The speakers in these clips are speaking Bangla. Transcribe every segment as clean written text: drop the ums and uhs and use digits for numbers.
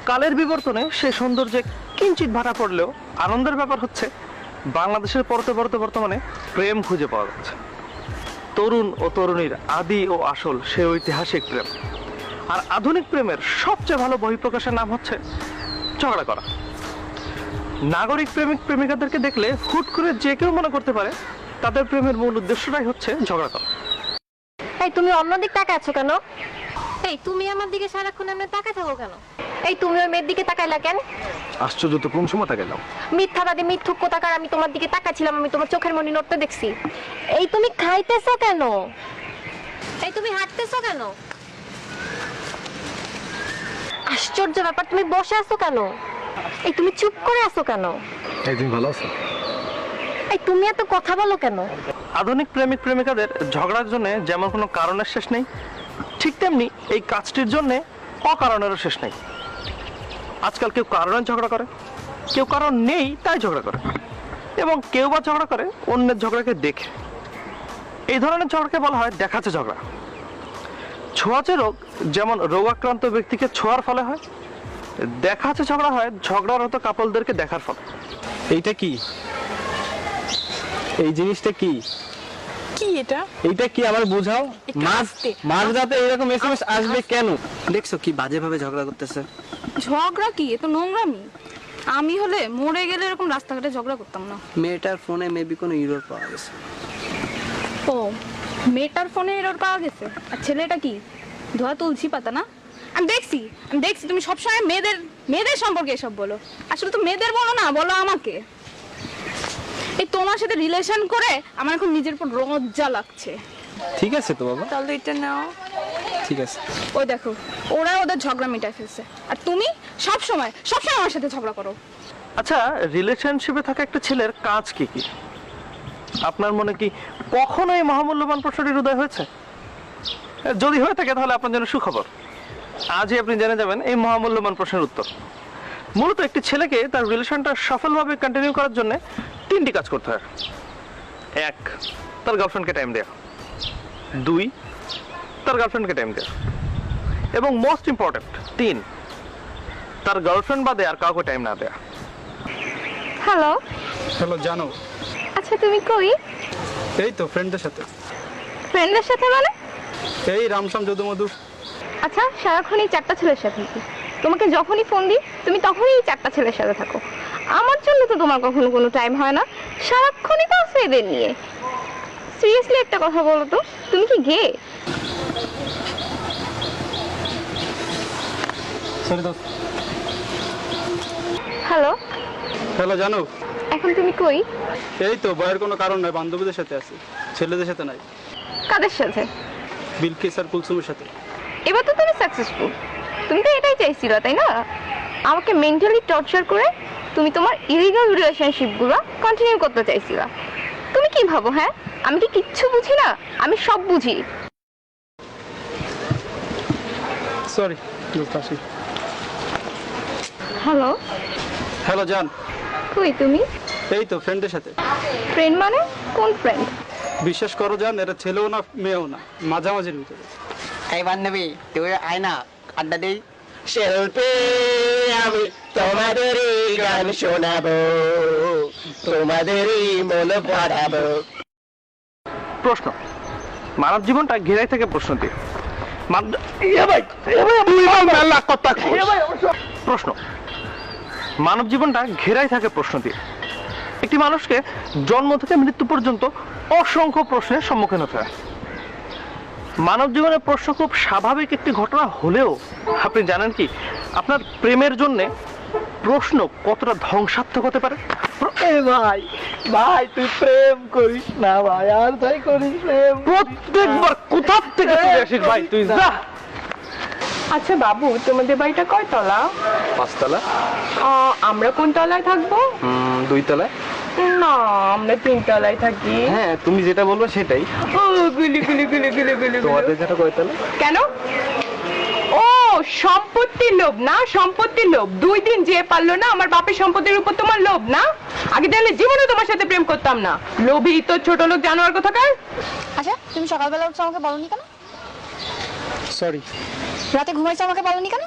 কালের বিবর্তনে সেই সৌন্দর্যে কিঞ্চিত ভাটা পড়লেও আনন্দের ব্যাপার হচ্ছে বাংলাদেশের পরতে পরতে বর্তমানে প্রেম খুঁজে পাওয়া যাচ্ছে। তরুণ ও তরুণীর আদি ও আসল সে ঐতিহাসিক প্রেম। আর আধুনিক প্রেমের সবচেয়ে ভালো বহিঃপ্রকাশের নাম হচ্ছে ঝগড়া করা। নাগরিক প্রেমিক প্রেমিকাদেরকে দেখলে হুট করে যে কেউ মনে করতে পারে তাদের প্রেমের মূল উদ্দেশ্যটাই হচ্ছে ঝগড়া করা। এই তুমি অন্যদিকে তাকায় আছো কেন? এই তুমি আমার দিকে সারাক্ষণ এমনি তাকায় থাকো কেন? এই তুমি ওই মেয়ের দিকে তাকাইলা কেন? আশ্চর্য তো, কোন সময় তাকাইলাম? মিথ্যাবাদী মিথ্যুক কোথাকার, আমি তোমার দিকে তাকাচ্ছিলাম, আমি তোমার চোখের মনি নড়তে দেখছি। এই তুমি খাইতেছো কেন? এই তুমি হাঁটতেছো কেন? আশ্চর্য ব্যাপার, তুমি বসে আছো কেন? এই তুমি চুপ করে আছো কেন? এই তুমি ভালো আছো? এই তুমি এত কথা বলো কেন? আধুনিক প্রেমিক প্রেমিকাদের ঝগড়ার জন্য যেমন কোনো কারণের শেষ নেই, ঠিক তেমনি এই কাজটির জন্য অকারণেরও শেষ নেই। আজকাল কেউ কারণে ঝগড়া করে, কেউ কারণ নেই তাই ঝগড়া করে, এবং কেউ বা ঝগড়া করে অন্যের ঝগড়াকে দেখে। এই ধরনের ঝগড়াকে বলা হয় দেখাচ্ছে ঝগড়া। ছোঁয়াচে রোগ যেমন রোগাক্রান্ত ব্যক্তিকে ছোঁয়ার ফলে হয়, দেখাচ্ছে ঝগড়া হয় ঝগড়ারত কাপলদেরকে দেখার ফলে। এইটা কি? এই জিনিসটা কি? কি এটা? এইটা কি আমার বুঝাও। মাঝরাতে এরকম এসএমএস আসবে কেন? দেখছো কি বাজে ভাবে ঝগড়া করতেছে। ঝগড়া কি? এ তো নোংরামি। আমি হলে মরে গেলে এরকম রাস্তাঘাটে ঝগড়া করতাম না। মেয়েটার ফোনে মেবি কোনো ইরর পাওয়া গেছে। ও, মেয়েটার ফোনে এরর পাওয়া গেছে। আর ছেলেটা কি ধোয়া তুলসী পাতা না? আমি দেখছি তুমি সবসময় মেয়েদের সম্পর্কে এসব বলো। আসলে তো মেয়েদের বলো না, বলো আমাকে। এই তোমার সাথে রিলেশন করে আমার এখন নিজের উপর লজ্জা লাগছে। ঠিক আছে তো বাবা, তাহলে এটা নাও। ঠিক আছে। ওই দেখো, ওরা ওদের ঝগড়া মিটাই ফেলছে, আর তুমি সবসময় আমার সাথে ঝগড়া করো। আচ্ছা, রিলেশনশিপে থাকা একটা ছেলের কাজ কি কি? আপনার মনে কি কখনো এই মহামূল্যবান প্রশ্নটির উদয় হয়েছে? যদি হয়ে থাকে তাহলে আপনার জন্য সুখবর। আজই আপনি জেনে যাবেন এই মহামূল্যবান প্রশ্নের উত্তর। মূলত একটি ছেলেকে তার রিলেশনটা সফলভাবে কন্টিনিউ করার জন্য 3টি কাজ করতে হয়। 1, তার গার্লফ্রেন্ডকে টাইম দেয়া। 2, তার গার্লফ্রেন্ডকে টাইম দেয়া। এবং মোস্ট ইম্পর্টেন্ট 3, তার গার্লফ্রেন্ড বাদে আর কাউকে টাইম না দেয়া। হ্যালো, হ্যালো জানো, আচ্ছা তুমি কই? এই তো ফ্রেন্ডদের সাথে। ফ্রেন্ডের সাথে মানে? এই রামসাম যদুমধু। আচ্ছা, সারাক্ষণ এই 4টা ছেলের সাথে কি? তোমাকে যখনই ফোন দিই তুমি তখনই এই 4টা ছেলের সাথে থাকো। আমার জন্য তো তোমার কখনো কোনো টাইম হয় না, সারাক্ষণই তো আছে এদের নিয়ে। সিরিয়াসলি একটা কথা বলো তো, তুমি কি গে? সরি দোস্ত। হ্যালো, হ্যালো জানো, এখন তুমি কই? এই তো বয়ের কোনো কারণ নাই, বান্ধবীদের সাথে আছি, ছেলেদের সাথে নাই। কাদের সাথে? বিলকিস আর কুলসুমের সাথে। এবার তো তুমি সাকসেসফুল। তুমি তো এটাই চাইছিলা, তাই না? আমাকে মেন্টালি টর্চার করে তুমি তোমার ইলিগাল রিলেশনশিপগুলো কন্টিনিউ করতে চাইছিলা। তুমি কি ভাবো, হ্যাঁ আমি কি কিচ্ছু বুঝি না? আমি সব বুঝি। সরি দোস্ত, আসি। হ্যালো, হ্যালো জান, কই তুমি? এই তো ফ্রেন্ডদের সাথে। ফ্রেন্ড মানে কোন ফ্রেন্ড? বিশ্বাস করো জান, এরা ছেলেও না মেয়েও না, মাঝামাঝির ভিতরে। এই বান্ধবী তুই আয় না, আড্ডা দেই। শিল্পী আমি তোমাদেরই গান শোনাবো, তোমাদেরই মন ভরাবো। প্রশ্ন, মানব জীবনটা ঘেরাই থাকে প্রশ্ন দিয়ে। প্রশ্ন, মানব জীবনটা ঘেরাই থাকে প্রশ্ন দিয়ে। একটি মানুষকে জন্ম থেকে মৃত্যু পর্যন্ত অসংখ্য প্রশ্নের সম্মুখীন হতে হয়। মানব জীবনের প্রশ্ন খুব স্বাভাবিক একটি ঘটনা হলেও আপনি জানেন কি আপনার প্রেমের জন্য প্রশ্ন কতটা ধ্বংসাত্মক হতে পারে? ভাই ভাই তুই প্রেম করিস না ভাই, আর তাই করিস প্রেম। প্রত্যেকবার কোথা থেকে চলে আসিস ভাই, তুই যা। আচ্ছা বাবু, তোমাদের বাড়িটা কয় তলা? 5 তলা। আমরা কোন তলায় থাকবো? 2 তলায়। না, আমরা 3 তলায় থাকি। হ্যাঁ তুমি যেটা বলবো সেটাই। ও গুলি গুলি গুলি গুলি গুলি। তোমাদের যেটা কয় তলা? কেন? ও সম্পত্তির লোভ না, সম্পত্তির লোভ। 2 দিন যে পারলো না আমার বাপের সম্পত্তির উপর তোমার লোভ না? আগে জানলে জীবনে তোমার সাথে প্রেম করতাম না। লোভী তো ছোট লোক জানোয়ার কোথাকার। আচ্ছা, তুমি সকালবেলা উঠছো আমাকে বলনি কেন? সরি। রাতে ঘুমাইছো আমাকে বলনি কেন?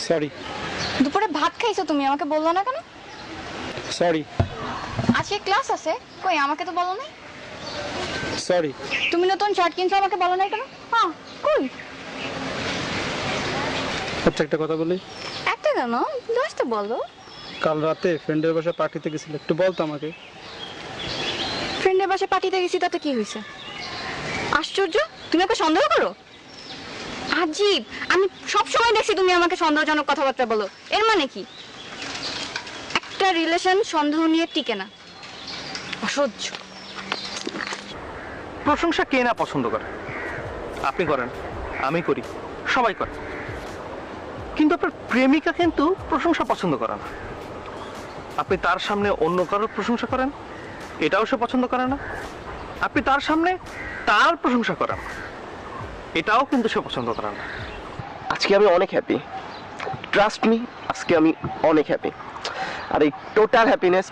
সরি দুপুরে ভাত খাইছো তুমি, আমাকে বললো না কেন? সরি আজকে ক্লাস আছে, কই আমাকে তো বলো নাই। সরি তুমি নতুন শার্ট কিনছো, আমাকে বলো নাই কেন? হ্যাঁ কই? আচ্ছা একটা কথা বলি, একটা কেন, 10টা বলো। কাল রাতে ফ্রেন্ডের বাসায় পার্টিতে গেছিল, একটু বলতো আমাকে। ফ্রেন্ডের বাসায় পার্টিতে গেছি, তাতে কি হয়েছে? আশ্চর্য, তুমি আমাকে সন্দেহ করো? আজীব, আমি সব সময় দেখছি তুমি আমাকে সন্দেহজনক কথাবার্তা বলো। এর মানে কি? একটা রিলেশন সন্দেহ নিয়ে টিকে না, অসহ্য। প্রশংসা কে না পছন্দ করে? আপনি করেন, আমি করি, সবাই করে। কিন্তু আপনার প্রেমিকা কিন্তু প্রশংসা পছন্দ করে না। আপনি তার সামনে অন্য কারোর প্রশংসা করেন, এটাও সে পছন্দ করে না। আপনি তার সামনে তার প্রশংসা করেন, এটাও কিন্তু সে পছন্দ করে না। আজকে আমি অনেক হ্যাপি, ট্রাস্ট মি, আজকে আমি অনেক হ্যাপি। আর এই টোটাল হ্যাপিনেস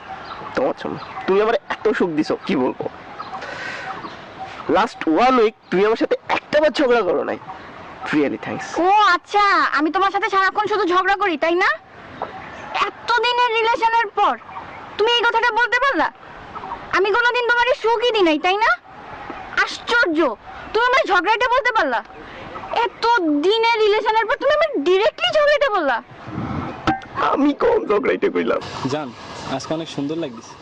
তোমার জন্য। তুমি আমার এত সুখ দিছো, কি বলবো। লাস্ট 1 উইক তুমি আমার সাথে একটাবার ঝগড়া করো নাই। Really thanks. ও আচ্ছা, আমি তোমার সাথে সারাক্ষণ শুধু ঝগড়া করি, তাই না? এতদিনের রিলেশনের পর তুমি এই কথাটা বলতে পারলা? আমি কোনোদিন তোমাকে সুখই দিই নাই, তাই না? আশ্চর্য, তুমি আমার ঝগড়াটা বলতে পারলা? এত দিনের রিলেশনের পর তুমি আমার ডিরেক্টলি ঝগড়াটা বললা? আমি কম ঝগড়াইতে কইলাম। জান, আজকে অনেক সুন্দর লাগছে।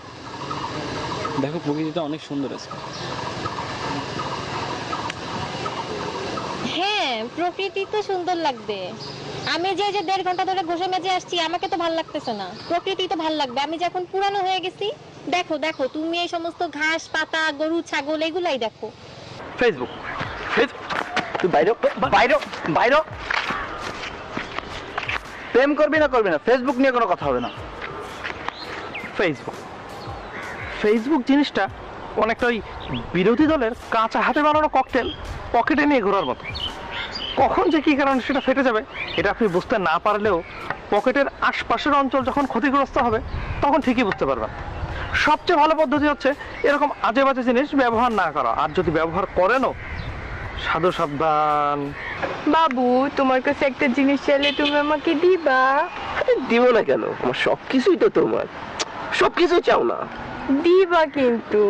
দেখো প্রকৃতিটা অনেক সুন্দর আছে। হ্যাঁ, প্রকৃতি তো সুন্দর লাগবে। আমি যে 1.5 ঘন্টা ধরে ঘষে মেজে আসছি, আমাকে তো ভালো লাগতেছে না। প্রকৃতি তো ভালো লাগবে। আমি যে এখন পুরানো হয়ে গেছি, দেখো দেখো তুমি এই সমস্ত ঘাস পাতা গরু ছাগল এগুলাই দেখো। ফেসবুক, ফেসবুক, তুই বাইরে বাইরে বাইরে। প্রেম করবি না করবি না, ফেসবুক নিয়ে কোনো কথা হবে না। ফেসবুক, ফেসবুক জিনিসটা অনেকটা ওই বিরোধী দলের কাঁচা হাতে বানানো ককটেল পকেটে নিয়ে ঘোরার মতো। কখন যে কি কারণে সেটা ফেটে যাবে এটা আপনি বুঝতে না পারলেও পকেটের আশপাশের অঞ্চল যখন ক্ষতিগ্রস্ত হবে তখন ঠিকই বুঝতে পারবেন। সবচেয়ে ভালো পদ্ধতি হচ্ছে এরকম আজে বাজে জিনিস ব্যবহার না করা, আর যদি ব্যবহার করেনও সাধু সাবধান। বাবু, তোমার কাছে একটা জিনিস চাইলে তুমি আমাকে দিবা? দিব না কেন? আমার সবকিছুই তো তোমার, সবকিছু চাও না। দিবা কিন্তু।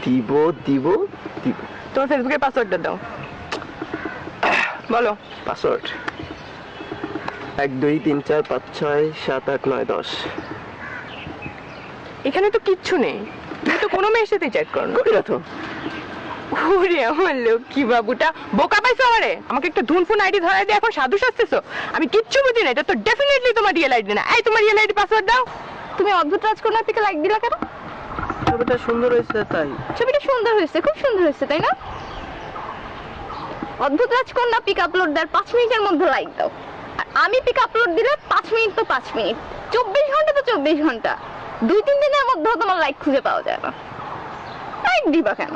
দিব দিব দিব। তোমার ফেসবুকের পাসওয়ার্ডটা দাও। বলো। পাসওয়ার্ড 1 2 3 4 5 6 7 8 9 10। এখানে তো কিচ্ছু নেই, তুমি তো কোনো মেয়ের সাথে চ্যাট করো না। করি না তো। ওরে আমার লক্ষ্মী বাবুটা, বোকা পাইছো আমারে। আমাকে একটা ধুনফুন আইডি ধরাই দিয়ে এখন সাধু সাজতেছো? আমি কিচ্ছু বুঝি না, এটা তো ডেফিনেটলি তোমার রিয়েল আইডি না। এই তোমার রিয়েল আইডি পাসওয়ার্ড দাও। তুমি অদ্ভুত রাজকন্যার পিকে লাইক দিলা কেন? ছবিটা সুন্দর হয়েছে তাই। ছবিটা সুন্দর হয়েছে, খুব সুন্দর হয়েছে, তাই না? অদ্ভুত রাজকন্যা পিক আপলোড দেওয়ার 5 মিনিটের মধ্যে লাইক দাও, আর আমি পিক আপলোড দিলে 5 মিনিট তো 5 মিনিট, 24 ঘন্টা তো 24 ঘন্টা, 2-3 দিনের মধ্যেও তোমার লাইক খুঁজে পাওয়া যায় না। লাইক দিবা কেন?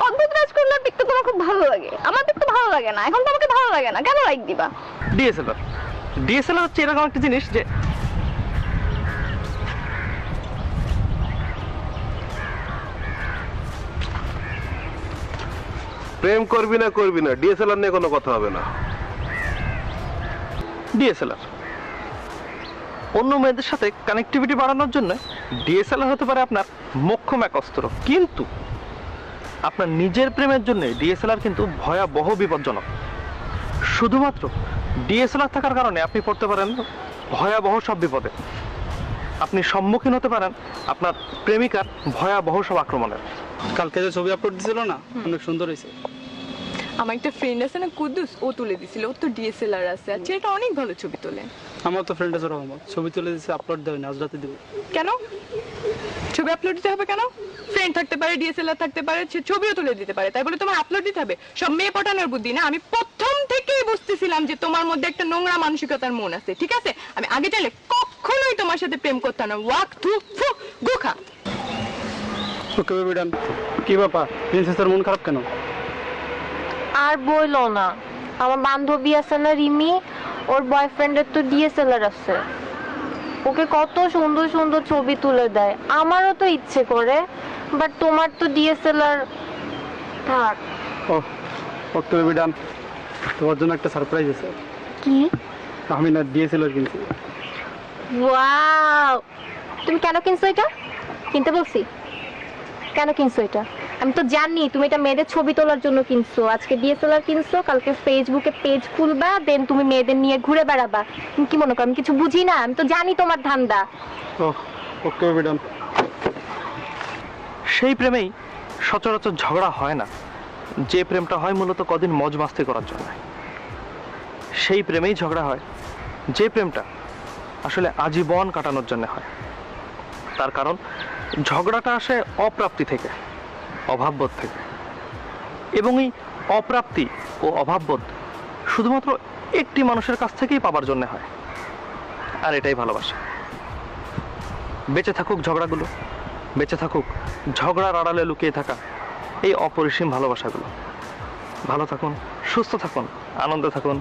অদ্ভুত রাজকন্যার পিক তো তোমার খুব ভালো লাগে, আমার পিক তো ভালো লাগে না, এখন তো আমাকে ভালো লাগে না, কেন লাইক দিবা? ডিএসএলআর, ডিএসএলআর হচ্ছে এরকম একটা জিনিস যে প্রেম করবি না ডিএসএলআর নিয়ে কোনো কথা হবে না। ডিএসএলআর অন্য মেয়েদের সাথে কানেক্টিভিটি বাড়ানোর জন্য ডিএসএলআর হতে পারে আপনার মোক্ষম এক অস্ত্র, কিন্তু আপনার নিজের প্রেমের জন্য ডিএসএলআর কিন্তু ভয়াবহ বিপজ্জনক। শুধুমাত্র ডিএসএলআর থাকার কারণে আপনি পড়তে পারেন ভয়াবহ সব বিপদে। আপনি সম্মুখীন হতে পারেন আপনার প্রেমিকার ভয়াবহ সব আক্রমণের। কালকে যে ছবি আপলোড দিছিল না, অনেক সুন্দর হয়েছে। আমার একটা ফ্রেন্ড আছে না, কুদ্দুস, ও তুলে দিছিল। ওর তো ডিএসএলআর আছে, আর ছেলেটা অনেক ভালো ছবি তোলে। আমার তো ফ্রেন্ড আছে রহমত, ছবি তুলে দিচ্ছে, আপলোড দেয় না, আজ রাতে দেবো। কেন ছবি আপলোড দিতে হবে? কেন? ফ্রেন্ড থাকতে পারে, ডিএসএলআর থাকতে পারে, সে ছবিও তুলে দিতে পারে, তাই বলে তোমার আপলোড দিতে হবে? সব মেয়ে পটানোর বুদ্ধি না। আমি প্রথম থেকেই বুঝতেছিলাম যে তোমার মধ্যে একটা নোংরা মানসিকতার মন আছে, ঠিক আছে? আমি আগে চাইলে কখনোই তোমার সাথে প্রেম করতাম না। ওয়াক থু ফু গোখা। ওকে বেবি ডান। কি ব্যাপার, প্রিন্সেসের মন খারাপ কেন? আর বইলো না, আমার বান্ধবী আছে না রিমি, ওর বয়ফ্রেন্ডের তো ডিএসএলআর আছে। ওকে কত সুন্দর সুন্দর ছবি তুলে দেয়, আমারও তো ইচ্ছে করে, বাট তোমার তো ডিএসএলআর থাক। ওকে বেবি ডান, তোমার জন্য একটা সারপ্রাইজ আছে। কি? আমি না ডিএসএলআর কিনছি। ওয়াও, তুমি কেন কিনছো এটা? কিনতে বলছি? কেন কিনছো এটা? আমি তো জানি তুমি এটা মেয়েদের ছবি তোলার জন্য কিনছো। আজকে ডিএসএলআর কিনছো, কালকে ফেসবুকে পেজ খুলবা, দেন তুমি মেয়েদের নিয়ে ঘুরে বেড়াবা। তুমি কি মনে করো আমি কিছু বুঝি না? আমি তো জানি তোমার ধান্দা। Okay madam. সেই প্রেমেই সচরাচর ঝগড়া হয় না, যে প্রেমটা হয় মূলত কদিন মজ মাস্তি করার জন্য। সেই প্রেমেই ঝগড়া হয় যে প্রেমটা আসলে আজীবন কাটানোর জন্য হয়। তার কারণ ঝগড়াটা আসে অপ্রাপ্তি থেকে, অভাববোধ থেকে, এবং এই অপ্রাপ্তি ও অভাববোধ শুধুমাত্র একটি মানুষের কাছ থেকেই পাবার জন্য হয়, আর এটাই ভালোবাসা। বেঁচে থাকুক ঝগড়াগুলো, বেঁচে থাকুক ঝগড়ার আড়ালে লুকিয়ে থাকা এই অপরিসীম ভালোবাসাগুলো। ভালো থাকুন, সুস্থ থাকুন, আনন্দে থাকুন।